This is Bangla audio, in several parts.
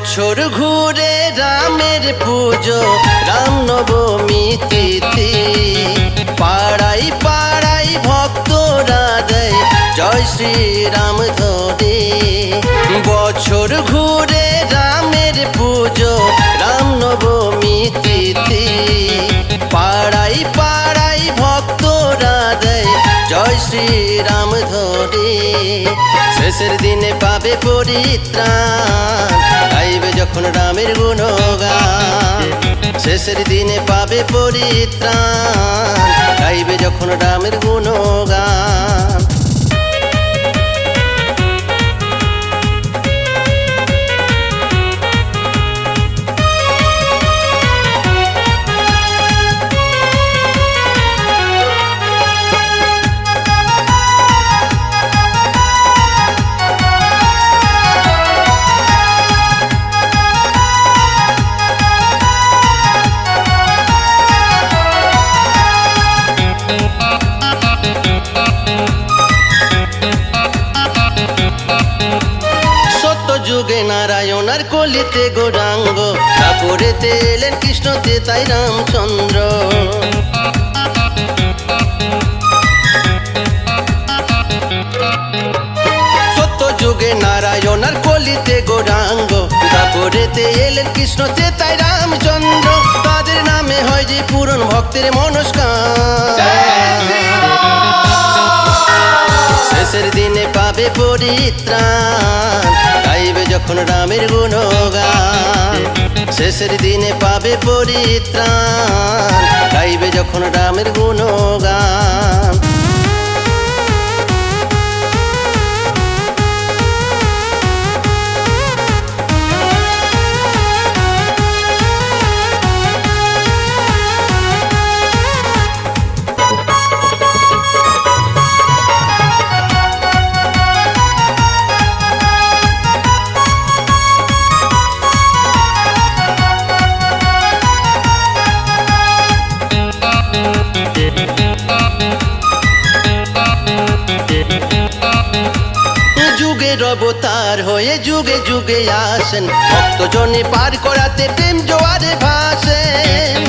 বছর ঘুরে রামের পুজো, রামনবমী তিথি। পাড়াই পাড়াই ভক্তরা দেয় জয় শ্রীরাম ধ্বনি। বছর ঘুরে রামের পুজো, রামনবমী তিথি। পাড়াই পাড়াই ভক্তরা দেয় জয় শ্রীরাম ধ্বনি। শেষের দিনে পাবে পরিত্রাণ, গাইবে যখন রামের গুণগান। শেষের দিনে পাবে পরিত্রাণ, গাইবে যখন রামের গুণগান। যুগে নারায়ণ আর কলিতে গৌরাঙ্গ, তারপরেতে এলেন কৃষ্ণতে তাই রামচন্দ্র। সত্য যুগে নারায়ণ আর কলিতে গৌরাঙ্গ, তারপরেতে এলেন কৃষ্ণতে তাই রামচন্দ্র। তাদের নামে হয় যে পূরণ ভক্তের মনস্কার। শেষের দিনে পাবে পরিত্রাণ, গাইবে যখন রামের গুণগান। শেষের দিনে পাবে পরিত্রাণ, গাইবে যখন রামের গুণগান। যুগের অবতার হয়ে যুগে যুগে আসেন, ভক্তজনে পার করাতে প্রেম জোয়ারে ভাসেন।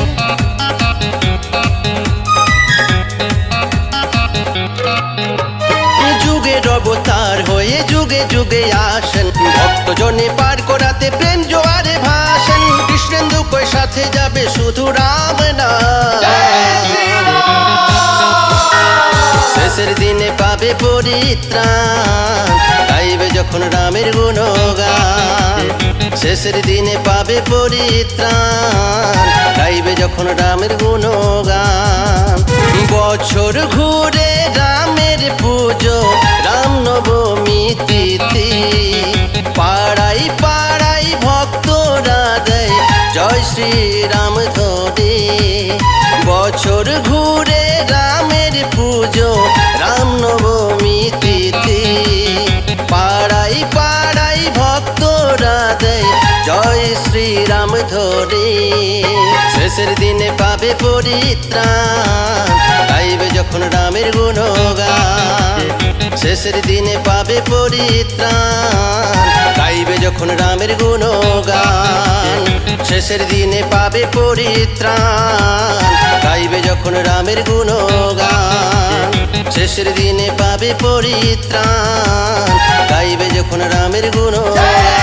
যুগের অবতার হয়ে যুগে যুগে আসেন, ভক্তজনে পার করাতে প্রেম জোয়ারে ভাসেন। কৃষ্ণেন্দু কই সাথে যাবে শুধু রাম নাম। শেষের দিনে পাবে পরিত্রাণ, গাইবে যখন রামের গুণগান। শেষের দিনে পাবে পরিত্রাণ, গাইবে যখন রামের গুণগান। বছর ঘুরে রামের পুজো, রামনবমী তিথি। পাড়াই পাড়াই ভক্তরা দেয় জয় শ্রীরাম ধ্বনি। বছর ঘুরে রামের পুজো, রামনবমী তিথি। পাড়াই পাড়াই ভক্তরা দেয় জয় শ্রীরাম ধ্বনি। শেষের দিনে পাবে পরিত্রাণ, গাইবে যখন রামের গুণগান। শেষের দিনে পাবে পরিত্রাণ, গাইবে যখন রামের গুণগান। শেষের দিনে পাবে পরিত্রাণ, গাইবে যখন রামের গুণগান। শেষের দিনে পাবে পরিত্রাণ, গাইবে যখন রামের গুণগান।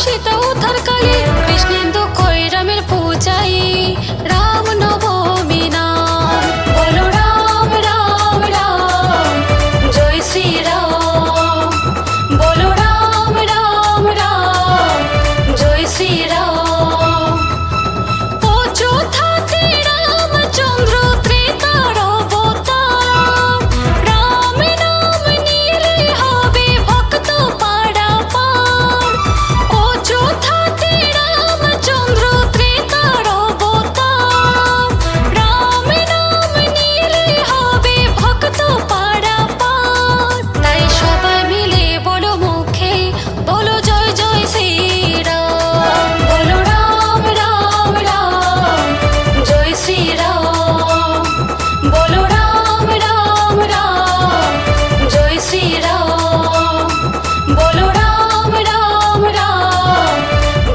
সীতা উদ্ধার কালে কৃষ্ণেন্দু কই রামের পূজাই রাম নবমী নাম বলো রাম রাম রাম জয় শ্রী রাম বলো রাম রাম রাম জয় শ্রী রাম অযোধ্যাতে রামচন্দ্র ত্রেতার অবতার রাম নাম নিলে হবে ভক্ত পারাপার অযোধ্যাতে রামচন্দ্র ত্রেতার অবতার রাম নাম নিলে হবে ভক্ত পারাপার তাই সবাই মিলে বলো মুখে বলো জয় জয় শ্রীরাম বলো রাম রাম রাম জয় শ্রীরাম বলো রাম রাম রাম জয় শ্রীরাম বলো রাম রাম রাম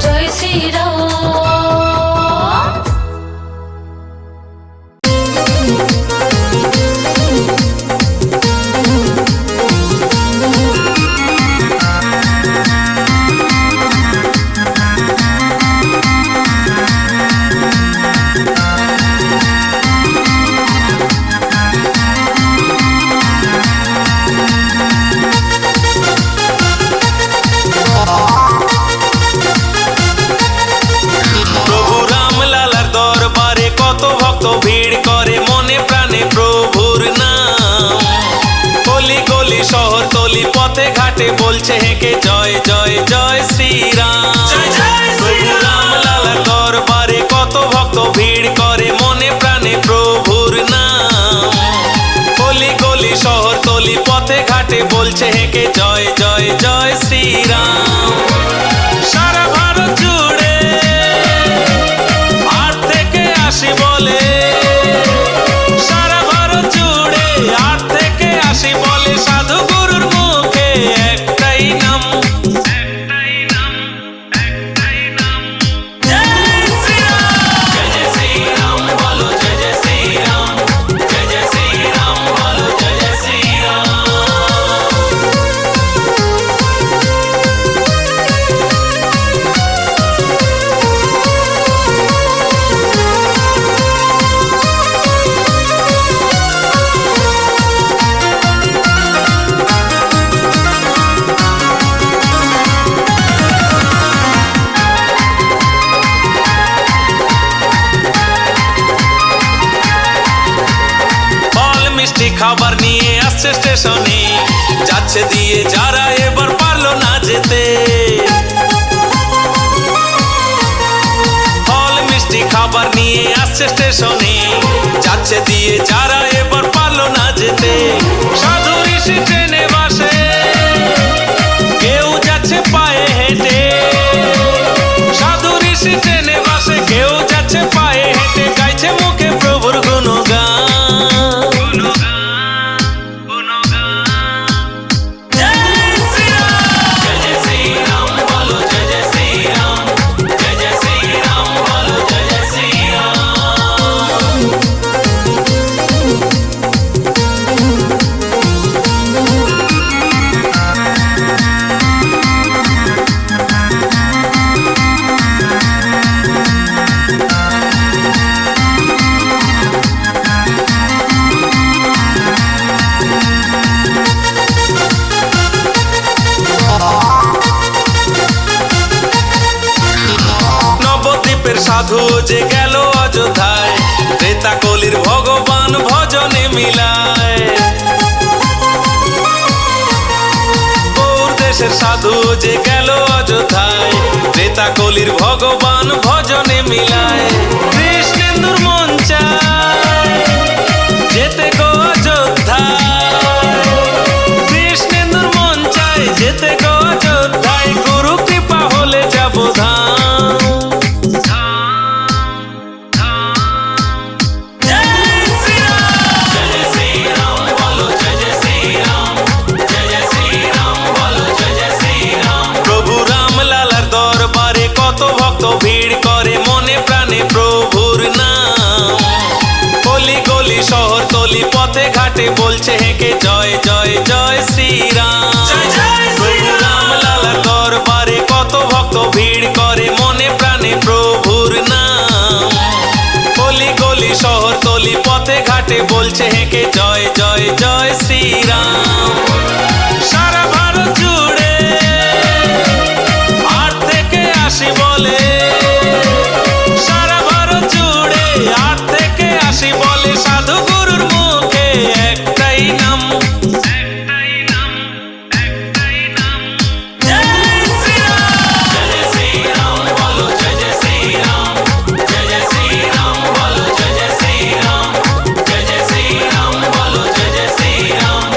জয় শ্রীরাম। প্রভু রামলালার দরবারে কত ভক্ত ভিড় করে মনে প্রাণে প্রভুর নাম গলি গলি শহর তলি পথে ঘাটে বলছে হেঁকে জয় জয় জয় শ্রীরাম। প্রভু রামলালার দরবারে কত ভক্ত ভিড় করে মনে প্রাণে প্রভুর নাম গলি গলি শহর তলি পথে ঘাটে বলছে হেঁকে জয় জয় জয় শ্রীরাম। সারা ভারত জুড়ে আর থেকে আসি বলে সারা ভারত জুড়ে আর থেকে আসি বলে সাধু গুরুর মুখে একটাই নাম জয় শ্রীরাম জয় জয় শ্রীরাম বলো জয় জয় শ্রীরাম জয় জয় শ্রীরাম বলো জয় জয় শ্রীরাম। ফল মিষ্টি খাবার নিয়ে আসছে স্টেশনে যাচ্ছে দিয়ে যারা এবার পারলো না যেতে ফল মিষ্টি খাবার নিয়ে আসছে স্টেশনে যাচ্ছে দিয়ে যারা এবার পারলো না যেতে সাধু ঋষি ট্রেনে বাসে কেউ যাচ্ছে পায়ে হেঁটে সাধু ঋষি ট্রেনে বাসে কেউ যাচ্ছে পায়ে হেঁটে গাইছে মুখে প্রভুর গুণগান। জয় শ্রীরাম জয় জয় শ্রীরাম বলো জয় জয় শ্রীরাম জয় জয় শ্রীরাম বলো জয় জয় শ্রীরাম। নবদ্বীপের সাধু যে গেল অযোধ্যায় ত্রেতা কলির ভগবান ভজনে মিলায় গৌর দেশের সাধু যে গেল অযোধ্যায় ত্রেতা কলির ভগবান ভজনে মিলায় কৃষ্ণেন্দুর মন চায় যেতে গো অযোধ্যায় কৃষ্ণেন্দুর মন চায় যেতে গো অযোধ্যায় গুরু কৃপা হলে যাব ধাম। জয় শ্রীরাম জয় জয় শ্রীরাম বলো জয় জয় শ্রীরাম জয় জয় শ্রীরাম বলো জয় জয় শ্রীরাম। প্রভু রামলালার দরবারে কত ভক্ত ভিড় করে মনে প্রাণে প্রভুর নাম গলি গলি শহর তলি পথে ঘাটে বলছে হেঁকে জয় জয় জয় শ্রীরাম। প্রভু রামলালার দরবারে কত ভক্ত ভিড় করে মনে প্রাণে প্রভুর নাম। অলি গলি শহর তলি পথে ঘাটে বলছে হেঁকে জয় জয় জয় শ্রীরাম। সারা ভারত জুড়ে আট থেকে আসি বলে, সারা ভারত জুড়ে আট থেকে আসি বলে, সাধু গুরুর মুখে একটাই নাম, একটাই নাম, একটাই নাম, জয় শ্রীরাম। জয় জয় শ্রীরাম বলো, জয় জয় শ্রীরাম, জয় জয় শ্রীরাম বলো, জয় জয় শ্রীরাম, জয় জয় শ্রীরাম বলো, জয় জয় শ্রীরাম,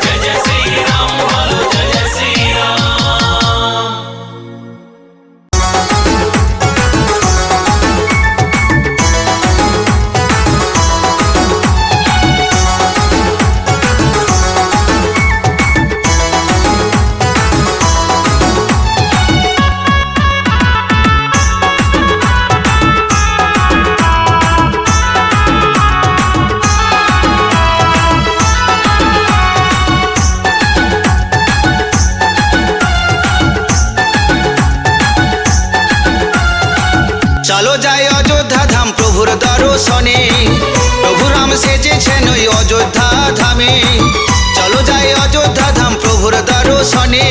জয় জয় শ্রীরাম বলো, জয় জয় শ্রীরাম। চলো যাই অযোধ্যা ধাম প্রভুর দর্শনে, প্রভু রাম সেজেছেন ওই অযোধ্যা ধামে। চলো যাই অযোধ্যা ধাম প্রভুর দর্শনে,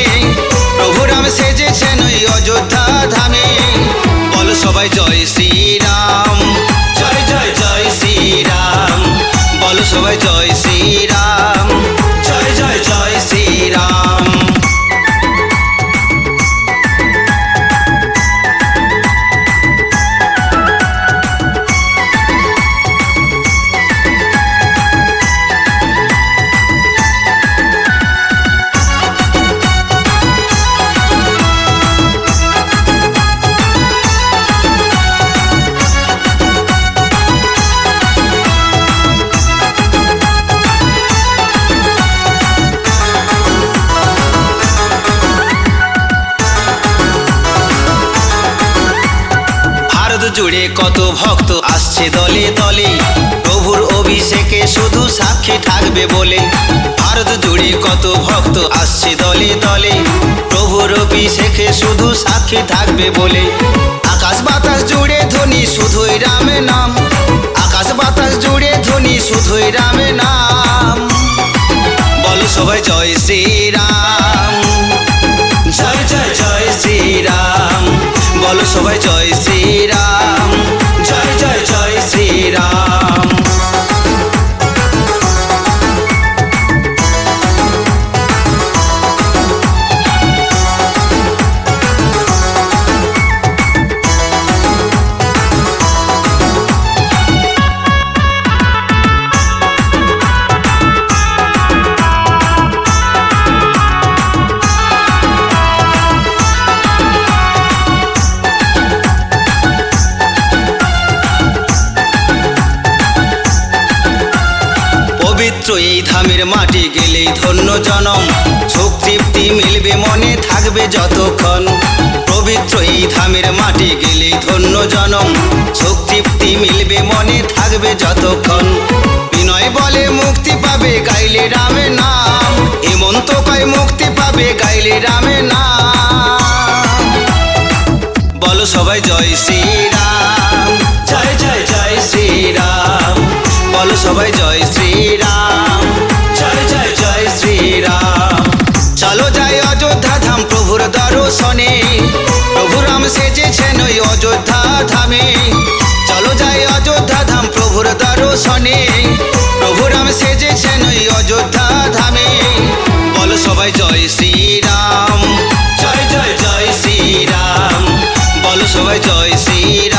প্রভু রাম সেজেছেন ওই অযোধ্যা ধামে। বলো সবাই জয় শ্রীরাম, জয় জয় জয় শ্রীরাম। বলো সবাই জয় শ্রীরাম, জয় জয় জয় শ্রীরাম। ভারত জুড়ে কত ভক্ত আসছে দলে দলে, প্রভুর অভিষেকে শুধু সাক্ষী থাকবে বলে। ভারত জুড়ে কত ভক্ত আসছে দলে দলে, প্রভুর অভিষেকে শুধু সাক্ষী থাকবে বলে। আকাশ বাতাস জুড়ে ধ্বনি শুধুই রামের নাম, আকাশ বাতাস জুড়ে ধ্বনি শুধুই রামের নাম। বলো সবাই জয় শ্রীরাম, জয় জয় জয় শ্রীরাম। বলো সবাই জয় শ্রীরাম, জয় জয় জয় শ্রীরাম। পবিত্র এই ধামের মাটি গেলেই ধন্য জনম, সুখ তৃপ্তি মিলবে মনে থাকবে যতক্ষণ। পবিত্র এই ধামের মাটি গেলেই ধন্য জনম, সুখ তৃপ্তি মিলবে মনে থাকবে যতক্ষণ। বিনয় বলে মুক্তি পাবে গাইলে রামের নাম, হেমন্ত কয় মুক্তি পাবে গাইলে রামের নাম। বলো সবাই জয় শ্রীরাম, জয় জয় জয় শ্রীরাম। বলো সবাই জয় শ্রীরাম, জয় জয় জয় শ্রীরাম। চলো যাই অযোধ্যা ধাম প্রভুর দর্শনে, প্রভু রাম সেজেছেন ওই অযোধ্যা ধামে। চলো যাই অযোধ্যা ধাম প্রভুর দর্শনে, প্রভু রাম সেজেছেন ওই অযোধ্যা ধামে। বলো সবাই জয় শ্রীরাম, জয় জয় জয় শ্রীরাম। বলো সবাই জয় শ্রীরাম।